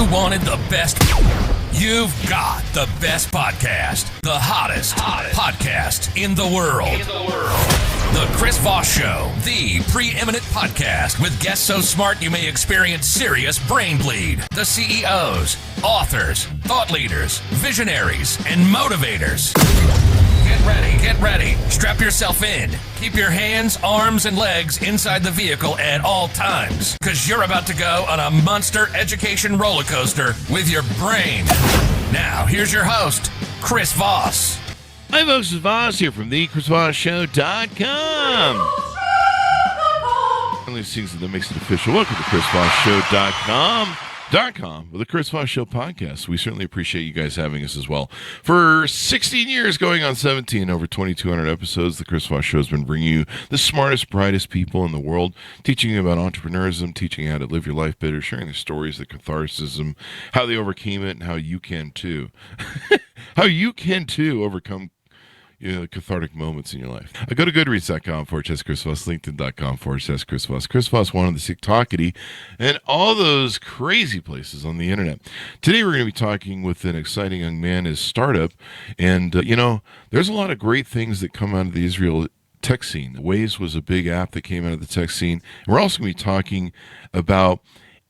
You wanted the best. You've got the best podcast. The hottest podcast in the world. The Chris Voss Show, the preeminent podcast with guests so smart you may experience serious brain bleed. The CEOs, authors, thought leaders, visionaries, and motivators. Get ready. Strap yourself in. Keep your hands, arms, and legs inside the vehicle at all times, because you're about to go on a monster education roller coaster with your brain. Now, here's your host, Chris Voss. Hi, folks. This is Voss here from the ChrisVossShow.com. One of these things that makes it official. Welcome to ChrisVossShow.com. with the Chris Voss Show Podcast. We certainly appreciate you guys having us as well. For 16 years, going on 17, over 2,200 episodes, the Chris Voss Show has been bringing you the smartest, brightest people in the world, teaching you about entrepreneurism, teaching you how to live your life better, sharing their stories, the catharsis, how they overcame it, and how you can too. How you can too overcome cathartic moments in your life. Go to goodreads.com/Chris Voss, LinkedIn.com/Chris Voss, Chris Voss One on the TikTokity, and all those crazy places on the internet. Today we're going to be talking with an exciting young man, his startup, and there's a lot of great things that come out of the Israel tech scene. Waze was a big app that came out of the tech scene. And we're also going to be talking about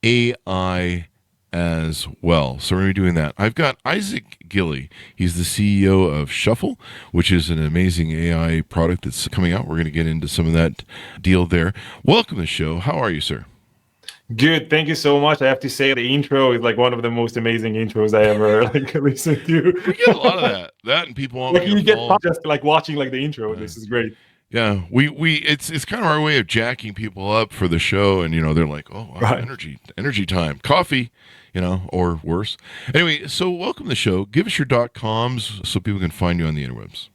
AI as well. So we're going to be doing that. I've got Isaac Gilley. He's the CEO of Shuffll, which is an amazing AI product that's coming out. We're going to get into some of that deal there. Welcome to the show. How are you, sir? Good. Thank you so much. I have to say the intro is like one of the most amazing intros I ever listened to. We get a lot of that. That and people want you get just watching the intro. Yeah. This is great. Yeah, it's kind of our way of jacking people up for the show, and they're like, oh, wow, right. energy time, coffee, or worse. Anyway, so welcome to the show. Give us your .coms so people can find you on the interwebs.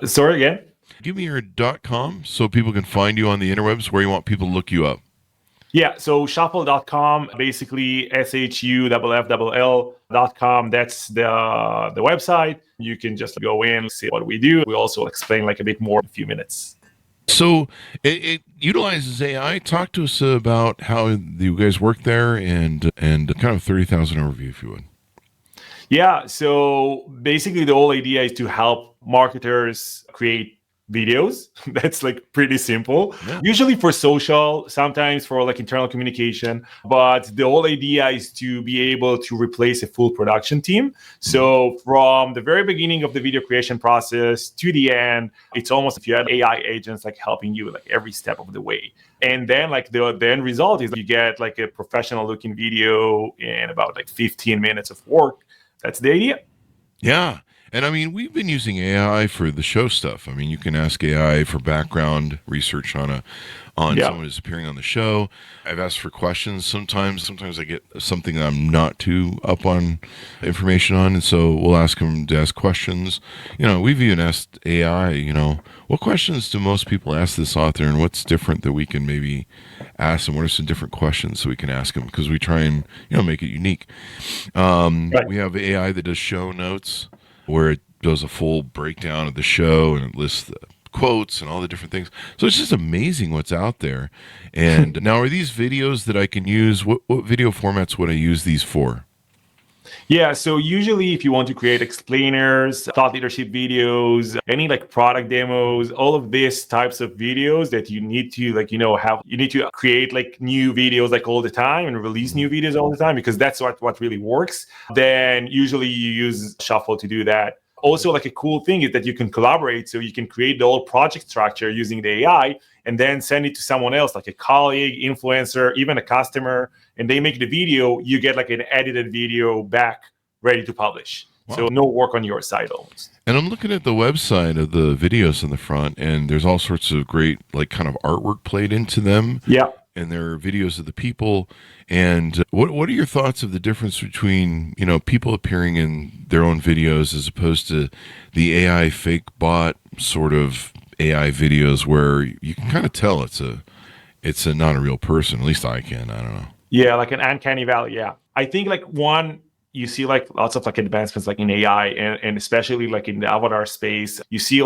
Sorry again? Give me your .com so people can find you on the interwebs, where you want people to look you up. Yeah, so shuffll.com, basically SHUFFL.com. That's the website. You can just go in, see what we do. We also explain a bit more in a few minutes. So it utilizes AI. Talk to us about how you guys work there and kind of 30,000 overview, if you would. Yeah, so basically the whole idea is to help marketers create videos. That's pretty simple. Yeah. Usually for social, sometimes for internal communication, but the whole idea is to be able to replace a full production team. So from the very beginning of the video creation process to the end, it's almost if you had AI agents helping you every step of the way. And then the end result is you get a professional looking video in about 15 minutes of work. That's the idea. Yeah. And we've been using AI for the show stuff. You can ask AI for background research on someone who's appearing on the show. I've asked for questions sometimes. Sometimes I get something that I'm not too up on information on, and so we'll ask them to ask questions. We've even asked AI, what questions do most people ask this author, and what's different that we can maybe ask them? What are some different questions so we can ask them? Because we try and, make it unique. Right. We have AI that does show notes, where it does a full breakdown of the show and it lists the quotes and all the different things. So it's just amazing what's out there. And now, are these videos that I can use? What video formats would I use these for? Yeah, so usually if you want to create explainers, thought leadership videos, any product demos, all of these types of videos that you need to you need to create new videos all the time and release new videos all the time, because that's what really works. Then usually you use Shuffll to do that. Also, a cool thing is that you can collaborate, so you can create the whole project structure using the AI and then send it to someone else, a colleague, influencer, even a customer, and they make the video. You get an edited video back ready to publish. Wow. So no work on your side almost. And I'm looking at the website of the videos in the front, and there's all sorts of great kind of artwork played into them. Yeah. And there are videos of the people. And what are your thoughts of the difference between, people appearing in their own videos as opposed to the AI fake bot sort of AI videos where you can kind of tell it's not a real person? At least I can. I don't know. Yeah, an uncanny valley. Yeah. I think one, you see lots of advancements in AI and especially in the avatar space. You see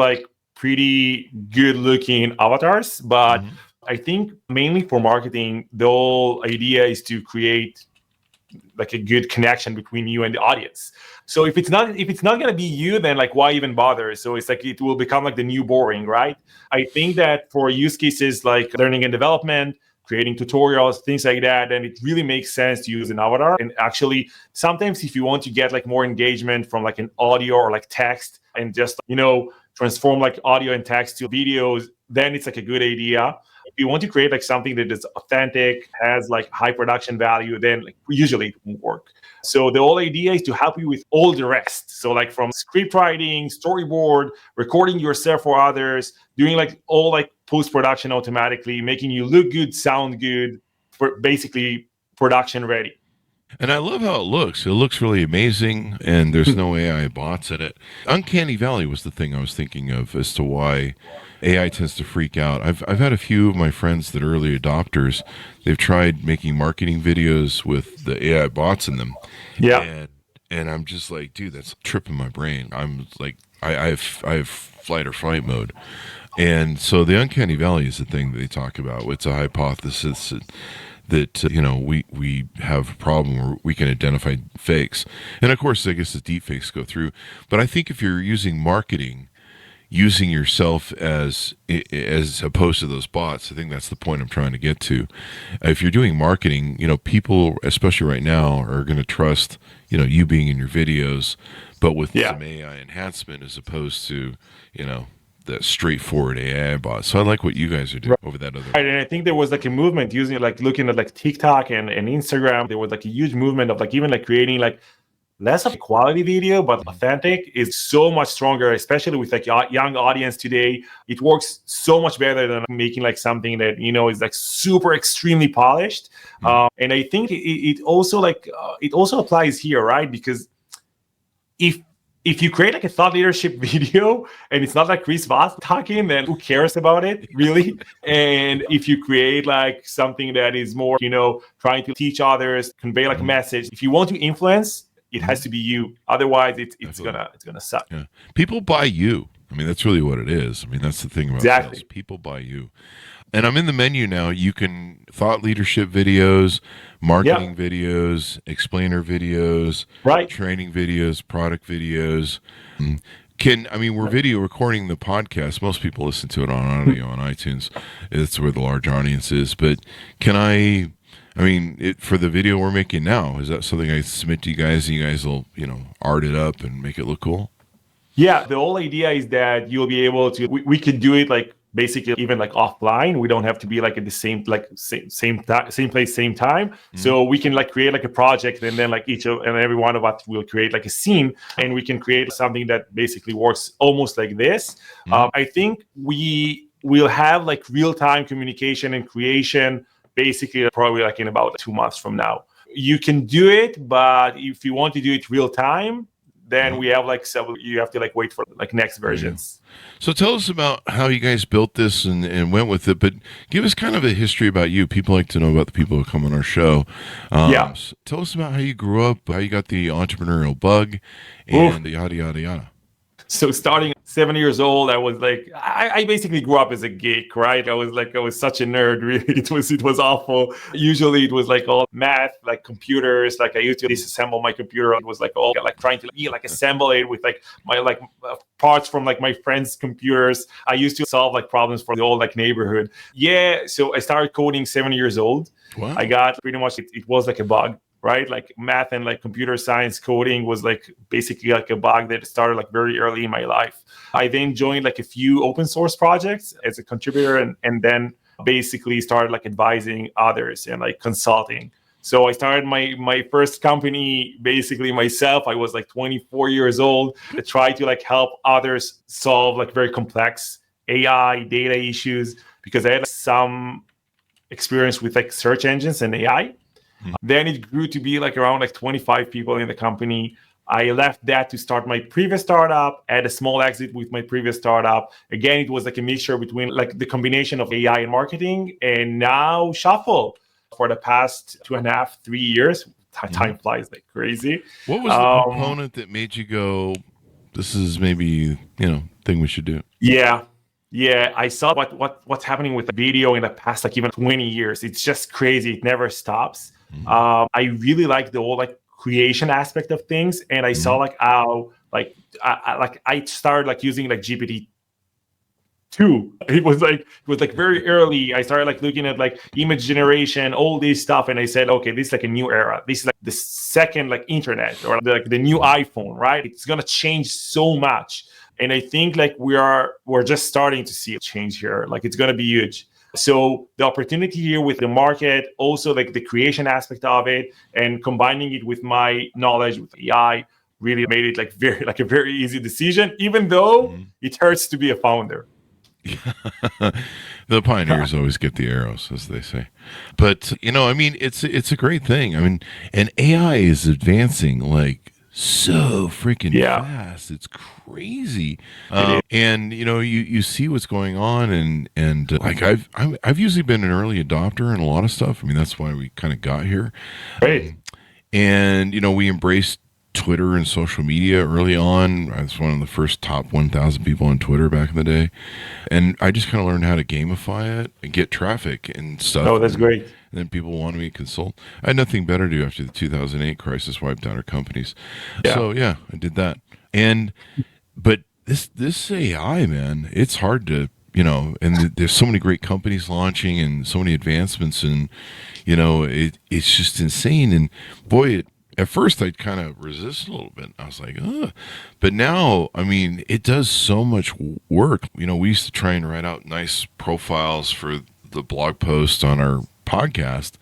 pretty good looking avatars, but I think mainly for marketing, the whole idea is to create like a good connection between you and the audience. So if it's not going to be you, then like why even bother? So it's like it will become like the new boring, right? I think that for use cases like learning and development, creating tutorials, things like that, then it really makes sense to use an avatar. And actually, sometimes if you want to get like more engagement from like an audio or like text and just, transform like audio and text to videos, then it's like a good idea. If you want to create like something that is authentic, has like high production value, then like usually it won't work. So the whole idea is to help you with all the rest. So like from script writing, storyboard, recording yourself for others, doing like all like post-production automatically, making you look good, sound good, for basically production ready. And I love how it looks. It looks really amazing, and there's no AI bots in it. Uncanny Valley was the thing I was thinking of as to why AI tends to freak out. I've had a few of my friends that are early adopters. They've tried making marketing videos with the AI bots in them. Yeah. And I'm just like, dude, that's tripping my brain. I'm like, I have flight or fight mode. And so the Uncanny Valley is the thing that they talk about. It's a hypothesis that we have a problem where we can identify fakes. And of course, I guess the deep fakes go through. But I think if you're using marketing, using yourself as opposed to those bots, I think that's the point I'm trying to get to. If you're doing marketing, people, especially right now, are going to trust, you being in your videos, but with some AI enhancement as opposed to, the straightforward AI bot. So I like what you guys are doing over that other. Right, and I think there was like a movement using like looking at like TikTok and Instagram. There was like a huge movement of like even like creating like less of a quality video, but authentic is so much stronger, especially with like young audience today. It works so much better than making like something that is like super extremely polished. And I think it also applies here, right? Because if you create like a thought leadership video and it's not like Chris Voss talking, then who cares about it, really? And if you create like something that is more, trying to teach others, convey like a message, if you want to influence, it has to be you. Otherwise, it's gonna suck. Yeah. People buy you. I mean, that's really what it is. I mean, that's the thing about sales. People buy you. And I'm in the menu now. You can thought leadership videos, marketing videos, explainer videos, training videos, product videos. We're video recording the podcast. Most people listen to it on audio on iTunes. It's where the large audience is. But for the video we're making now, is that something I submit to you guys and you guys will, art it up and make it look cool? Yeah. The whole idea is that you'll be able to, we could do it like basically even like offline. We don't have to be like at the same place, same time. So we can like create like a project, and then like each of and every one of us will create like a scene, and we can create something that basically works almost like this. I think we will have like real-time communication and creation basically probably like in about 2 months from now. You can do it, but if you want to do it real time, then we have like several, you have to like wait for like next versions. So tell us about how you guys built this and went with it, but give us kind of a history about you. People like to know about the people who come on our show. So tell us about how you grew up, how you got the entrepreneurial bug, and yada, yada, yada. So starting 7 years old, I was like, I basically grew up as a geek, right? I was such a nerd, really. It was awful. Usually it was like all math, like computers. Like I used to disassemble my computer. It was like all like trying to assemble it with like my parts from like my friends' computers. I used to solve like problems for the whole like neighborhood. Yeah. So I started coding 7 years old. Wow. I got pretty much, it was like a bug. Right? Like math and like computer science coding was like basically like a bug that started like very early in my life. I then joined like a few open source projects as a contributor and then basically started like advising others and like consulting. So I started my first company basically myself. I was like 24 years old to try to like help others solve like very complex AI data issues because I had some experience with like search engines and AI. Then it grew to be like around like 25 people in the company. I left that to start my previous startup, had a small exit with my previous startup. Again, it was like a mixture between like the combination of AI and marketing, and now Shuffll for the past 2.5, 3 years. Time flies like crazy. What was the component that made you go, this is maybe, thing we should do? Yeah, I saw what's happening with the video in the past, like even 20 years. It's just crazy. It never stops. I really like the whole like creation aspect of things, and I saw like how like I started like using like GPT. It was like very early. I started like looking at like image generation, all this stuff, and I said, okay, this is like a new era. This is like the second like internet, or like the new iPhone, right? It's gonna change so much, and I think like we're just starting to see a change here. Like it's gonna be huge. So the opportunity here with the market, also like the creation aspect of it, and combining it with my knowledge with AI, really made it like a very easy decision, even though it hurts to be a founder. The pioneers always get the arrows, as they say. But I mean, it's a great thing. I mean, and AI is advancing like so freaking fast. It's crazy. And you see what's going on, and like I've usually been an early adopter in a lot of stuff. I mean, that's why we kind of got here. Right. And we embraced Twitter and social media early on. I was one of the first top 1,000 people on Twitter back in the day. And I just kind of learned how to gamify it and get traffic and stuff. Oh, that's great. And then people wanted me to consult. I had nothing better to do after the 2008 crisis wiped out our companies. Yeah. So, yeah, I did that. But this AI, man, it's hard to, and there's so many great companies launching and so many advancements, and, it's just insane. And boy, at first, I'd kind of resist a little bit. I was like, ugh. But now, I mean, it does so much work. We used to try and write out nice profiles for the blog post on our podcast.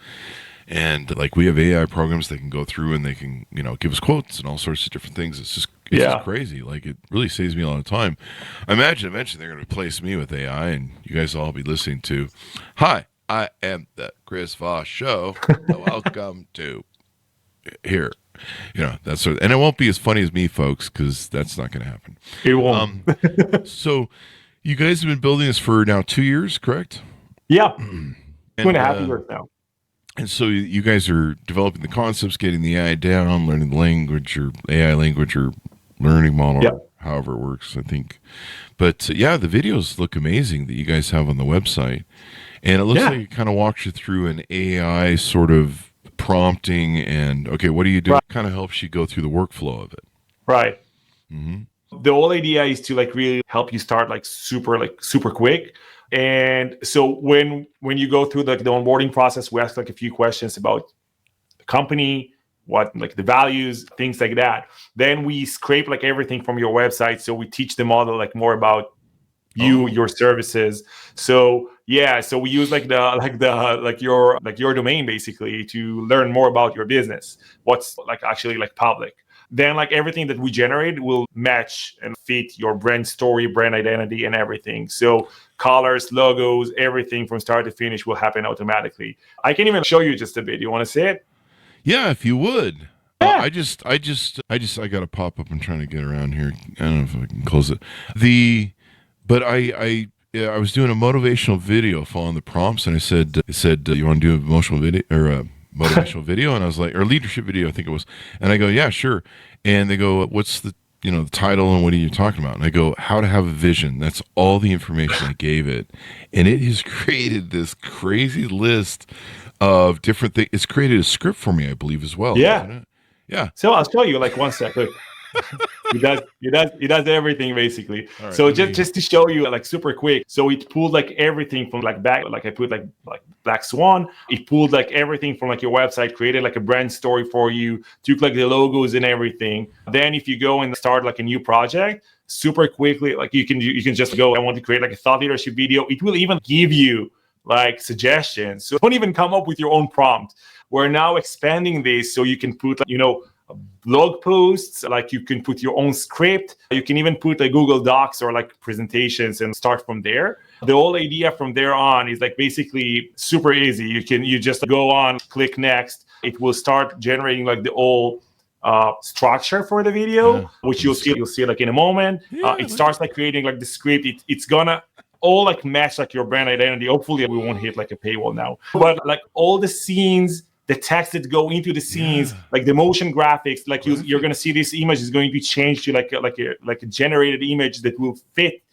And like we have AI programs that can go through and they can, give us quotes and all sorts of different things. It's just crazy. Like it really saves me a lot of time. I imagine eventually they're going to replace me with AI, and you guys will all be listening to, "Hi, I am the Chris Voss Show. Welcome to here." That's sort of, and it won't be as funny as me, folks, because that's not going to happen. It won't. So you guys have been building this for now 2 years, correct? Yeah. 2.5 years now. And so you guys are developing the concepts, getting the AI down, learning the language or AI language or learning model, or however it works, I think. But the videos look amazing that you guys have on the website. And it looks like it kind of walks you through an AI sort of prompting and, okay, what do you do? Right. It kind of helps you go through the workflow of it. Right. The whole idea is to like really help you start like super quick. And so when you go through the onboarding process, we ask like a few questions about the company, what like the values, things like that. Then we scrape like everything from your website. So we teach the model like more about your services. So so we use your domain basically to learn more about your business, what's like actually like public. Then like everything that we generate will match and fit your brand story, brand identity, and everything. So colors, logos, everything from start to finish will happen automatically. I can even show you just a bit. You want to see it? Yeah, if you would. I got a pop up. I'm trying to get around here. I don't know if I can close it. But I was doing a motivational video following the prompts, and it said you want to do a motivational video or a motivational video, and I was like, or leadership video, I think it was, and I go, yeah, sure. And they go, what's the the title and what are you talking about? And I go, how to have a vision. That's all the information I gave it, and it has created this crazy list of different things. It's created a script for me, I believe, as well. Yeah. Yeah. So I'll show you like one second. He does everything basically. Right, so just to show you like super quick. So it pulled like everything from like back, like I put like Black Swan. It pulled like everything from like your website, created like a brand story for you, took like the logos and everything. Then if you go and start like a new project, super quickly, like you can just go, I want to create like a thought leadership video. It will even give you like suggestions. So don't even come up with your own prompt. We're now expanding this so you can put blog posts, like you can put your own script. You can even put like Google Docs or like presentations and start from there. The whole idea from there on is like basically super easy. You just go on, click next. It will start generating like the whole structure for the video, which you'll see like in a moment. It starts like creating like the script. It's gonna all like match like your brand identity. Hopefully we won't hit like a paywall now, but like all the scenes, the text that go into the scenes, like the motion graphics, like you're gonna see this image is going to be changed to like a generated image that will fit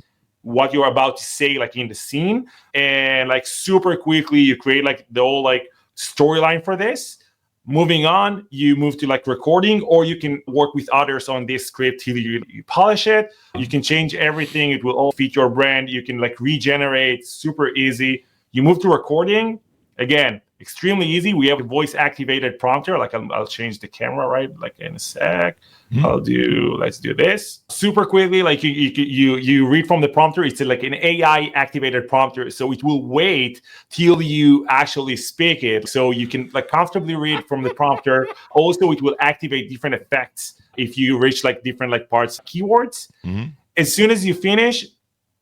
what you're about to say like in the scene, and like super quickly you create like the whole like storyline for this. Moving on, you move to like recording, or you can work with others on this script till you polish it. You can change everything. It will all fit your brand. You can like regenerate, super easy. You move to recording, again, extremely easy. We have a voice activated prompter. Like I'll change the camera, right? Like in a sec. Let's do this super quickly. Like you read from the prompter. It's like an AI activated prompter. So it will wait till you actually speak it. So you can like comfortably read from the prompter. Also, it will activate different effects if you reach like different like parts, keywords. As soon as you finish,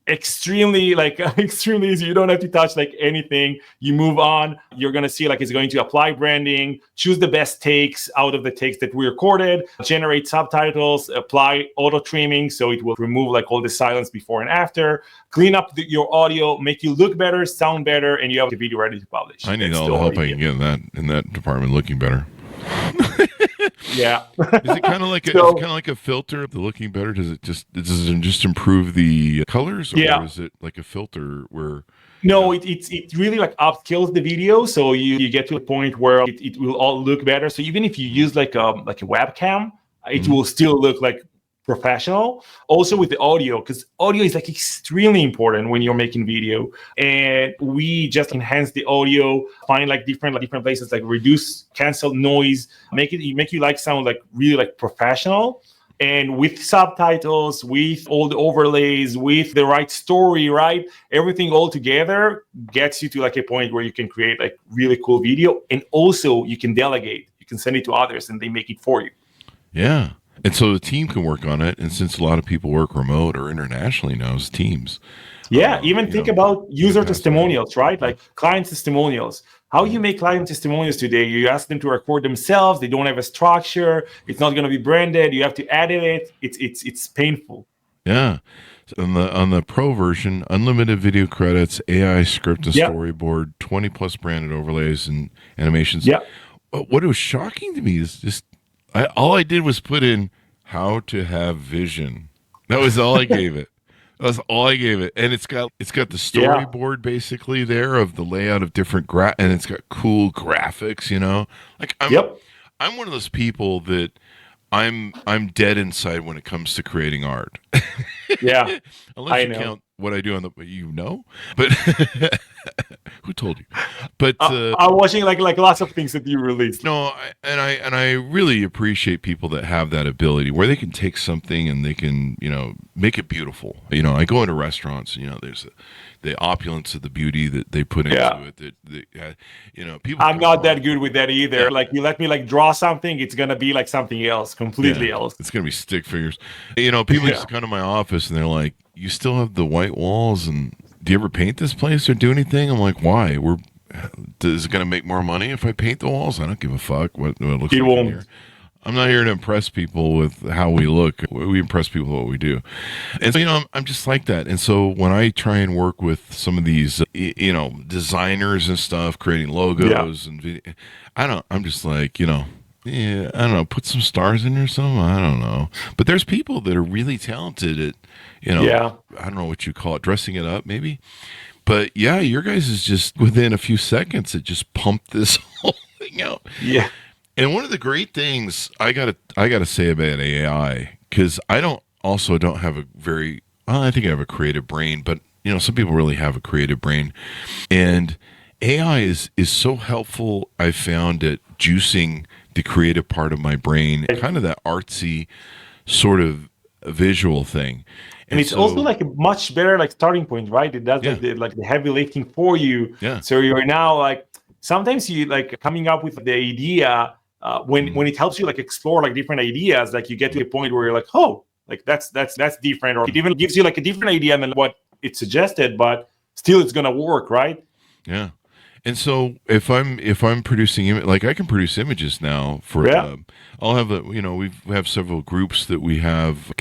extremely easy. You don't have to touch like anything. You move on. You're going to see like it's going to apply branding, choose the best takes out of the takes that we recorded, generate subtitles, apply auto trimming. So it will remove like all the silence before and after, clean up your audio, make you look better, sound better, and you have the video ready to publish. I need all the help I can get in that department, looking better. Yeah. Is it kind of like a filter? The looking better, does it just improve the colors, or is it like a filter where? No, it really like upscales the video, so you get to a point where it will all look better. So even if you use like a webcam, it will still look like professional. Also with the audio, because audio is like extremely important when you're making video, and we just enhance the audio, find like different places, like reduce, cancel noise, make you like sound like really like professional. And with subtitles, with all the overlays, with the right story, right, everything all together gets you to like a point where you can create like really cool video. And also you can delegate, you can send it to others and they make it for you. Yeah. And so the team can work on it. And since a lot of people work remote or internationally now as teams. Yeah, even think about user testimonials, right? Like client testimonials. How you make client testimonials today? You ask them to record themselves. They don't have a structure. It's not going to be branded. You have to edit it. It's painful. Yeah. On the pro version, unlimited video credits, AI script and storyboard, 20 plus branded overlays and animations. Yeah. What was shocking to me is just all I did was put in how to have vision. That was all I gave it. That's all I gave it, and it's got the storyboard basically there of the layout of different and it's got cool graphics. You know, like I'm one of those people that I'm dead inside when it comes to creating art. Yeah, unless you count what I do on but who told you? But I'm watching like lots of things that you released. No, I really appreciate people that have that ability where they can take something and they can make it beautiful. I go into restaurants. There's the opulence of the beauty that they put into it. That people. I'm not that good with that either. Yeah. Like you let me like draw something, it's gonna be like something else, completely else. It's gonna be stick figures. People used to come to my office and they're like, "You still have the white walls, and do you ever paint this place or do anything?" I'm like, "Why? Is it going to make more money if I paint the walls? I don't give a fuck what it looks like in here. I'm not here to impress people with how we look. We impress people with what we do." And so, I'm just like that. And so when I try and work with some of these, designers and stuff, creating logos and I'm just like, I don't know, put some stars in there or something. I don't know. But there's people that are really talented at, I don't know what you call it, dressing it up maybe. But yeah, your guys is just within a few seconds, it just pumped this whole thing out. Yeah. And one of the great things I gotta say about AI, because I don't have I think I have a creative brain, but some people really have a creative brain. And AI is so helpful, I found, at juicing the creative part of my brain, kind of that artsy sort of visual thing. And it's also like a much better like starting point, right? It does like the heavy lifting for you. Yeah. So you're now like, sometimes you like coming up with the idea when it helps you like explore like different ideas, like you get to a point where you're like, oh, like that's different, or it even gives you like a different idea than what it suggested, but still it's gonna work, right? Yeah. And so if I'm producing like I can produce images now for I'll have we have several groups that we have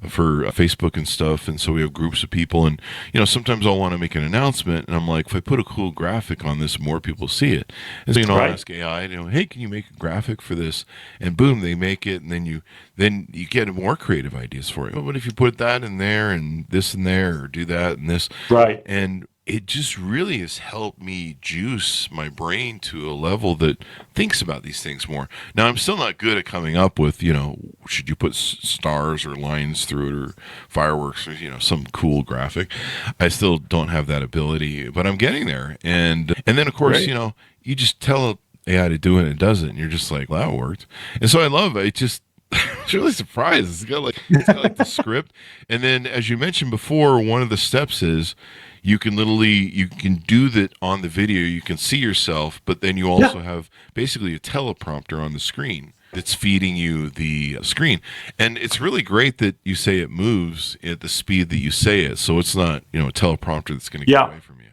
for Facebook and stuff, and so we have groups of people, and sometimes I'll want to make an announcement, and I'm like, if I put a cool graphic on this, more people see it. And so I'll ask AI, hey, can you make a graphic for this? And boom, they make it, and then you get more creative ideas for it. But if you put that in there and this in there, or do that and this, right? And it just really has helped me juice my brain to a level that thinks about these things more. Now, I'm still not good at coming up with, should you put stars or lines through it or fireworks or, some cool graphic. I still don't have that ability, but I'm getting there. And then, of course, Right. you just tell AI to do it and it does it. And you're just like, well, that worked. And so I love it. It just, I was really surprised. It's got like the script. And then, as you mentioned before, one of the steps is you can do that on the video. You can see yourself, but then you also have basically a teleprompter on the screen that's feeding you the screen. And it's really great that you say it moves at the speed that you say it. So it's not, a teleprompter that's going to get away from you.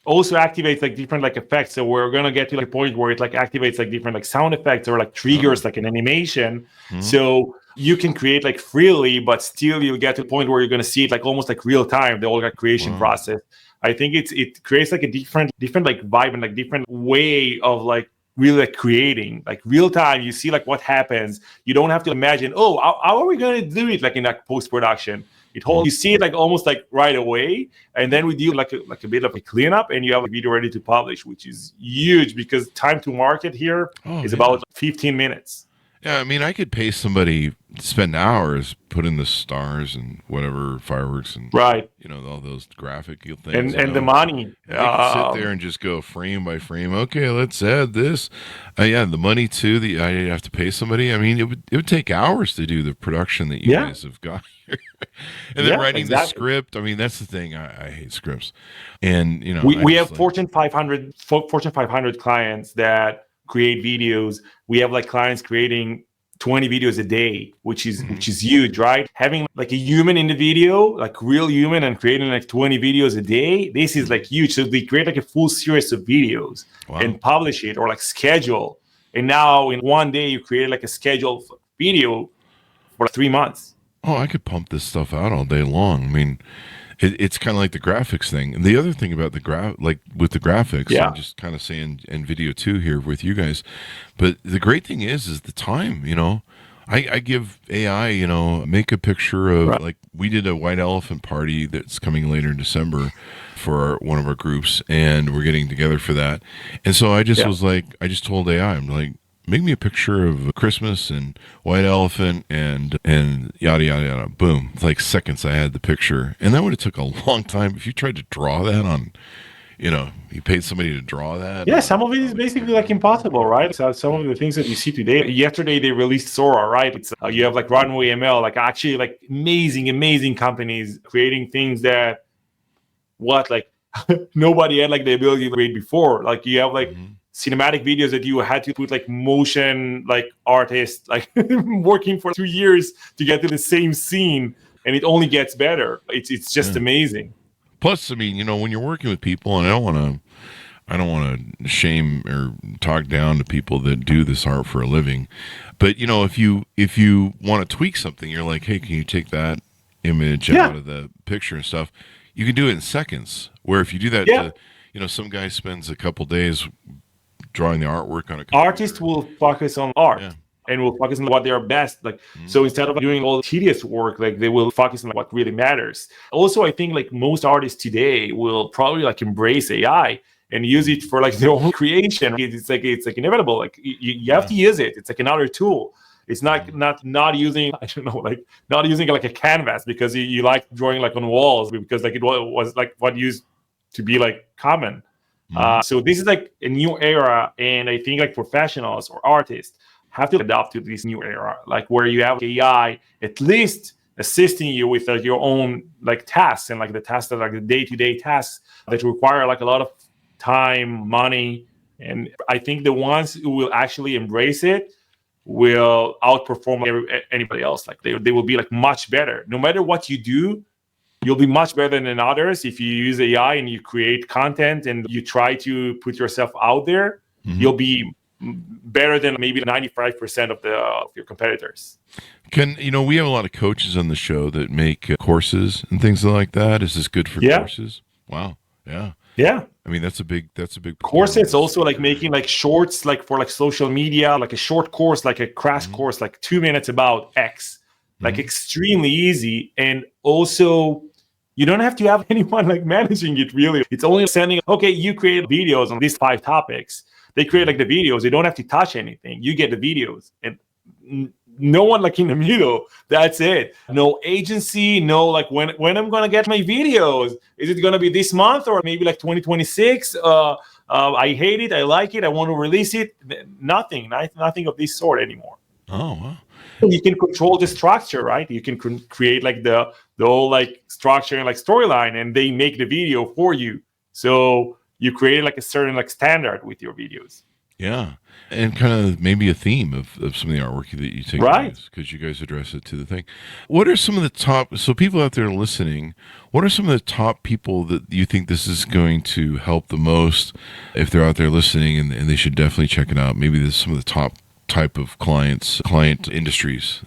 Also activates like different like effects. So we're gonna get to like a point where it like activates like different like sound effects or like triggers like an animation. So you can create like freely, but still you'll get to a point where you're gonna see it like almost like real time, the whole like creation process. I think it creates like a different like vibe and like different way of like really like creating like real time. You see like what happens. You don't have to imagine, how are we gonna do it like in like post-production. You see it like almost like right away, and then we do like a bit of a cleanup, and you have a video ready to publish, which is huge because time to market here is about 15 minutes. Yeah, I mean, I could pay somebody to spend hours putting the stars and whatever fireworks and all those graphic things and the money. They can sit there and just go frame by frame. Okay, let's add this. The money too. I have to pay somebody. I mean, it would take hours to do the production that you guys have got here, and then writing the script. I mean, that's the thing. I hate scripts, and we have Fortune 500 clients that create videos. We have like clients creating 20 videos a day, which is huge, right? Having like a human in the video, like real human, and creating like 20 videos a day, this is like huge. So they create like a full series of videos and publish it or like schedule. And now in one day you create like a scheduled video for like 3 months. Oh, I could pump this stuff out all day long. I mean, it's kind of like the graphics thing. And the other thing about with the graphics, I'm just kind of saying, and video too here with you guys. But the great thing is the time, I give AI, make a picture of like we did a white elephant party that's coming later in December for one of our groups, and we're getting together for that. And so I just was like, I just told AI, I'm like, make me a picture of Christmas and white elephant and yada, yada, yada. Boom. It's like seconds I had the picture. And that would have took a long time. If you tried to draw that on, you paid somebody to draw that. Yeah, some of it is basically like impossible, right? So some of the things that you see today, yesterday they released Sora, right? It's you have like Runway ML, like actually like amazing companies creating things that nobody had like the ability to create before. Like you have like cinematic videos that you had to put like motion like artists like working for 2 years to get to the same scene, and it only gets better. It's just amazing. Plus, I mean, when you're working with people, and I don't want to shame or talk down to people that do this art for a living, but if you want to tweak something, you're like, hey, can you take that image out of the picture and stuff? You can do it in seconds. Where if you do that, some guy spends a couple days drawing the artwork on a computer. Artists will focus on art and will focus on what they are best. Like so, instead of doing all the tedious work, like they will focus on what really matters. Also, I think like most artists today will probably like embrace AI and use it for like their own creation. It's like inevitable. Like you have to use it. It's like another tool. It's not using, I don't know, like not using like a canvas because you like drawing like on walls, because like it was like what used to be like common. So this is like a new era, and I think like professionals or artists have to adapt to this new era, like where you have AI at least assisting you with like your own like tasks, and like the tasks that are like the day-to-day tasks that require like a lot of time, money. And I think the ones who will actually embrace it will outperform anybody else. Like they will be like much better. No matter what you do, you'll be much better than others. If you use AI and you create content and you try to put yourself out there, you'll be better than maybe 95% of your competitors. We have a lot of coaches on the show that make courses and things like that. Is this good for courses? Wow. Yeah. I mean, that's a big course. It's also like making like shorts, like for like social media, like a short course, like a crash course, like 2 minutes about X, like extremely easy. And also You don't have to have anyone like managing it really. It's only sending, okay, you create videos on these 5 topics. They create like the videos. They don't have to touch anything. You get the videos and no one like in the middle. That's it. No agency. No like when I'm gonna get my videos. Is it gonna be this month or maybe like 2026? I hate it. I like it. I want to release it. Nothing of this sort anymore. Oh, wow. You can control the structure, right? You can create like the whole like structure and like storyline, and they make the video for you. So you create like a certain like standard with your videos. Yeah. And kind of maybe a theme of some of the artwork that you take, right? Because you guys address it to the thing. What are some of the top, so people out there listening, what are some of the top people that you think this is going to help the most if they're out there listening, and they should definitely check it out? Maybe there's some of the top type of client industries.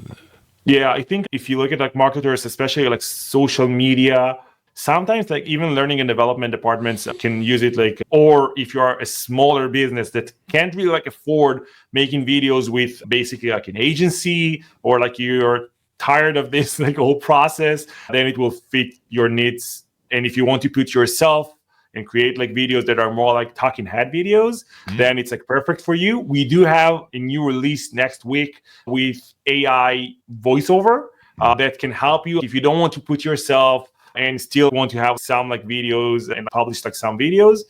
Yeah, I think if you look at like marketers, especially like social media, sometimes like even learning and development departments can use it, like, or if you are a smaller business that can't really like afford making videos with basically like an agency, or like you're tired of this like whole process, then it will fit your needs. And if you want to put yourself and create like videos that are more like talking head videos, then it's like perfect for you. We do have a new release next week with AI voiceover that can help you if you don't want to put yourself and still want to have some like videos and publish like some videos.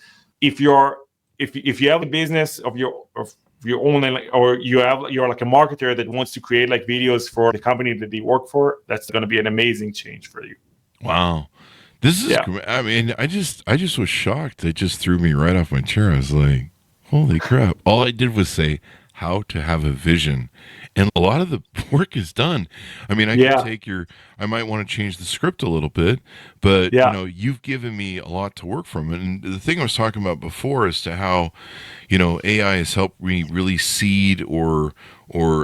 If you have a business of your own, or you're like a marketer that wants to create like videos for the company that they work for, that's going to be an amazing change for you. Wow. This is, I mean, I just was shocked. It just threw me right off my chair. I was like, holy crap. All I did was say how to have a vision. And a lot of the work is done. I mean, I can take I might want to change the script a little bit, but you know, you've given me a lot to work from. And the thing I was talking about before as to how, you know, AI has helped me really seed or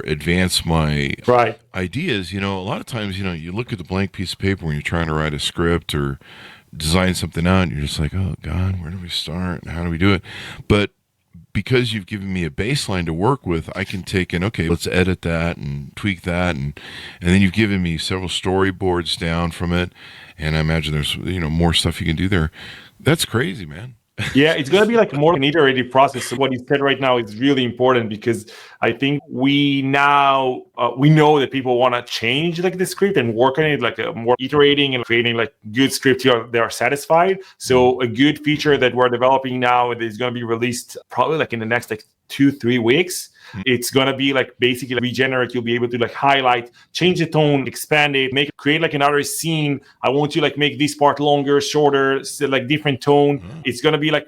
advance my ideas. You know, a lot of times, you know, you look at the blank piece of paper when you're trying to write a script or design something out, and you're just like, oh God, where do we start? And how do we do it? But because you've given me a baseline to work with, I can take and, okay, let's edit that and tweak that. And then you've given me several storyboards down from it. And I imagine there's, you know, more stuff you can do there. That's crazy, man. Yeah, it's going to be like more an iterative process. So what you said right now is really important, because I think we now we know that people want to change like the script and work on it, like more iterating and creating like good scripts they are satisfied. So a good feature that we're developing now is going to be released probably like in the next like 2-3 weeks. It's going to be like basically regenerate. You'll be able to like highlight, change the tone, expand it, create like another scene. I want you like make this part longer, shorter, so like different tone. It's going to be like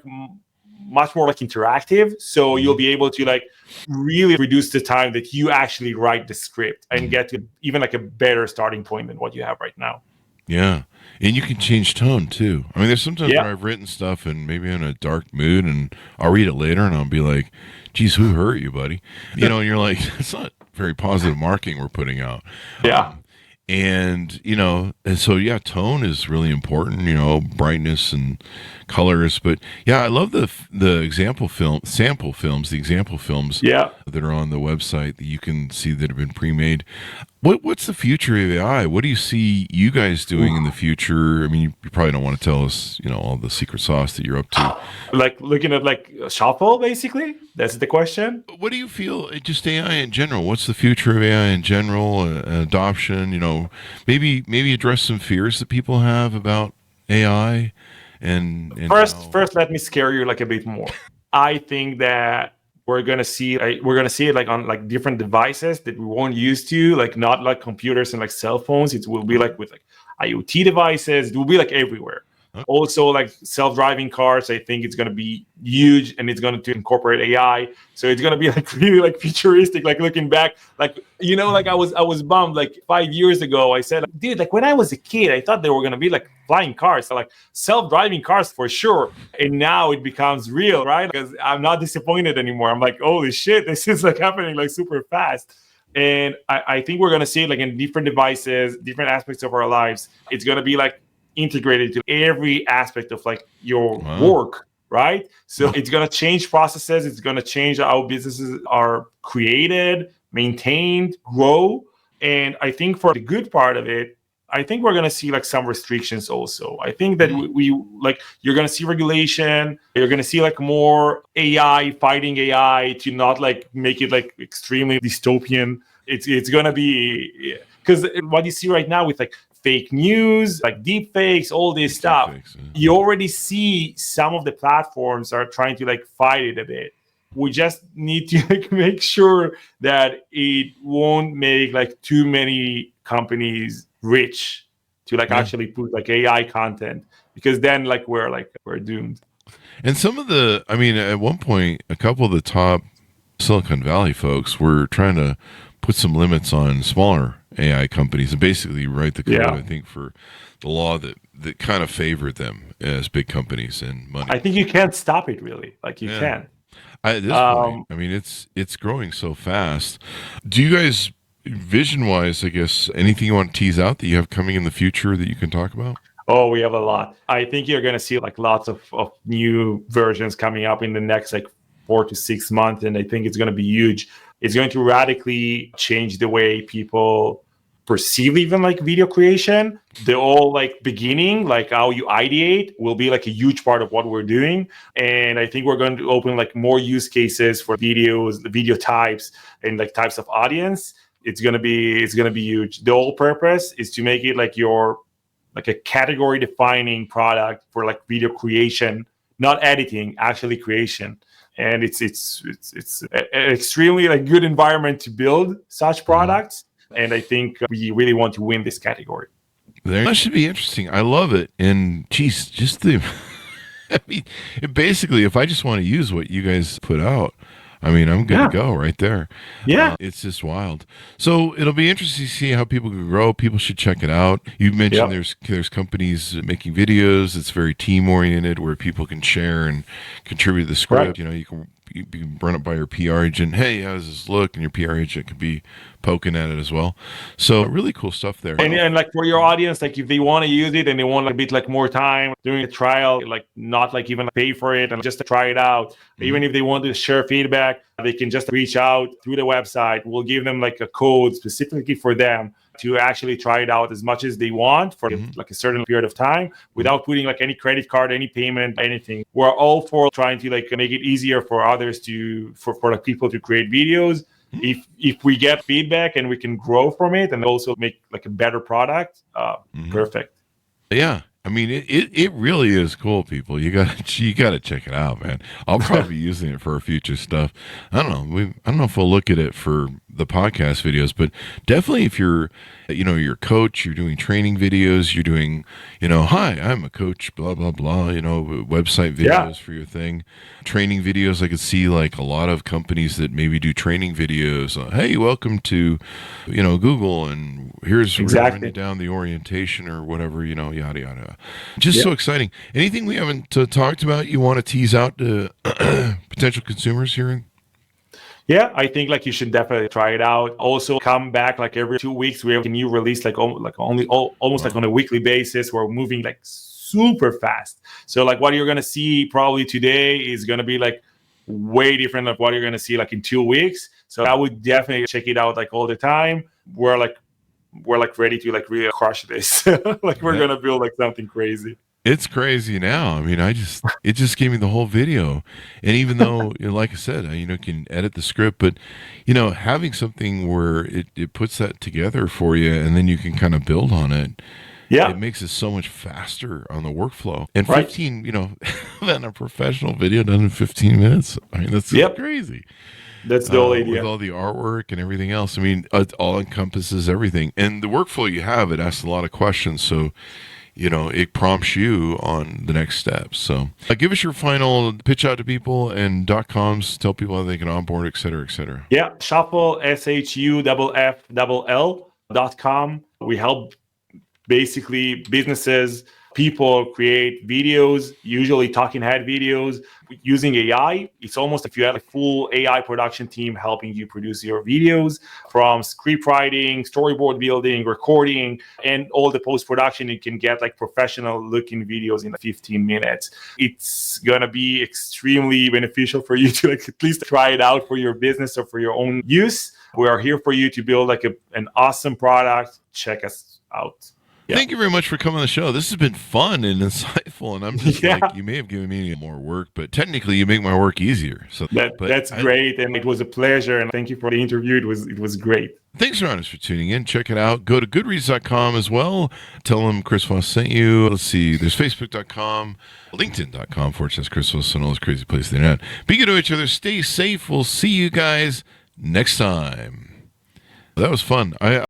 much more like interactive. So you'll be able to like really reduce the time that you actually write the script and get to even like a better starting point than what you have right now. Yeah. And you can change tone too. I mean, there's sometimes where I've written stuff and maybe in a dark mood, and I'll read it later and I'll be like, geez, who hurt you, buddy? You know, and you're like, it's not very positive marketing we're putting out. And, you know, and so, yeah, tone is really important, you know, brightness and colors. But, yeah, I love the sample films that are on the website that you can see that have been pre-made. What's the future of AI? What do you see you guys doing in the future? I mean, you probably don't want to tell us, you know, all the secret sauce that you're up to. Like looking at like Shuffll, basically? That's the question. What do you feel, just AI in general? What's the future of AI in general, adoption? You know, maybe address some fears that people have about AI. And first, let me scare you like a bit more. I think that we're gonna see it like on like different devices that we won't use to, like not like computers and like cell phones. It will be like with like IoT devices. It will be like everywhere. Also, like self-driving cars, I think it's going to be huge, and it's going to incorporate AI. So it's going to be like really like futuristic. Like looking back, like, you know, like I was bummed like 5 years ago. I said, dude, like when I was a kid, I thought they were going to be like flying cars, so like self-driving cars for sure. And now it becomes real, right? Because I'm not disappointed anymore. I'm like, holy shit, this is like happening like super fast. And I think we're going to see it like in different devices, different aspects of our lives. It's going to be like integrated to every aspect of like your work, right? So it's going to change processes. It's going to change how businesses are created, maintained, grow. And I think for the good part of it, I think we're going to see like some restrictions also. I think that we like, you're going to see regulation. You're going to see like more AI fighting AI to not like make it like extremely dystopian. It's going to be, because what you see right now with like fake news, like deep fakes, all this stuff, you already see some of the platforms are trying to like fight it a bit. We just need to like make sure that it won't make like too many companies rich to like actually put like AI content, because then like we're doomed. And some of the, I mean, at one point, a couple of the top Silicon Valley folks were trying to put some limits on smaller AI companies and basically write the code, I think, for the law that kind of favored them as big companies and money. I think you can't stop it really. Like you can. At this point, I mean, it's growing so fast. Do you guys, vision-wise, I guess, anything you want to tease out that you have coming in the future that you can talk about? Oh, we have a lot. I think you're going to see like lots of new versions coming up in the next like 4 to 6 months. And I think it's going to be huge. It's going to radically change the way people perceive even like video creation. The whole like beginning, like how you ideate, will be like a huge part of what we're doing. And I think we're going to open like more use cases for videos, the video types, and like types of audience. It's gonna be huge. The whole purpose is to make it like your like a category defining product for like video creation, not editing, actually creation. And it's an extremely like good environment to build such products. And I think we really want to win this category. That should be interesting. I love it. And geez, just the, I mean, basically, if I just want to use what you guys put out, I mean, I'm good to go right there. Yeah. It's just wild. So it'll be interesting to see how people can grow. People should check it out. You mentioned there's companies making videos. It's very team oriented where people can share and contribute to the script. Right. You know, you can run it by your PR agent. Hey, how does this look? And your PR agent could be poking at it as well. So really cool stuff there. And like for your audience, like if they want to use it and they want like a bit like more time doing a trial, like not like even pay for it and just to try it out. Even if they want to share feedback, they can just reach out through the website. We'll give them like a code specifically for them to actually try it out as much as they want for like a certain period of time without putting like any credit card, any payment, anything. We're all for trying to like make it easier for others for like people to create videos. If we get feedback and we can grow from it and also make like a better product, perfect. Yeah. I mean, it really is cool, people. You gotta check it out, man. I'll probably be using it for future stuff. I don't know if we'll look at it for the podcast videos, but definitely if you're a coach, you're doing training videos, you're doing, hi, I'm a coach, blah blah blah. Website videos for your thing, training videos. I could see like a lot of companies that maybe do training videos. Hey, welcome to, Google, and here's writing down the orientation or whatever, yada yada. Just so exciting. Anything we haven't talked about you want to tease out to potential consumers hearing? Yeah, I think like you should definitely try it out. Also, come back like every 2 weeks. We have a new release like almost like on a weekly basis. We're moving like super fast. So like what you're gonna see probably today is gonna be like way different than what you're gonna see like in 2 weeks. So I would definitely check it out like all the time. We're ready to like really crush this. Like we're gonna build like something crazy. It's crazy now. I mean, it just gave me the whole video. And even though, like I said, can edit the script, but, having something where it puts that together for you and then you can kind of build on it. Yeah. It makes it so much faster on the workflow. And 15, than a professional video done in 15 minutes. I mean, that's crazy. That's the whole idea. With all the artwork and everything else. I mean, it all encompasses everything. And the workflow you have, it asks a lot of questions. So, it prompts you on the next steps. So give us your final pitch out to people and .coms, tell people how they can onboard, et cetera, et cetera. Yeah. Shuffll, SHUFFL.com. We help basically businesses, people create videos, usually talking head videos using AI. It's almost like you have a full AI production team helping you produce your videos, from script writing, storyboard building, recording, and all the post-production. You can get like professional looking videos in 15 minutes. It's going to be extremely beneficial for you to like at least try it out for your business or for your own use. We are here for you to build like an awesome product. Check us out. Thank you very much for coming on the show. This has been fun and insightful, and I'm just like, you may have given me more work, but technically you make my work easier. So that's great, and it was a pleasure, and thank you for the interview. It was great. Thanks, Ronus, for tuning in. Check it out. Go to goodreads.com as well. Tell them Chris Voss sent you. Let's see. There's facebook.com, linkedin.com/Chris Voss, and all those crazy places they're at. Be good to each other. Stay safe. We'll see you guys next time. That was fun.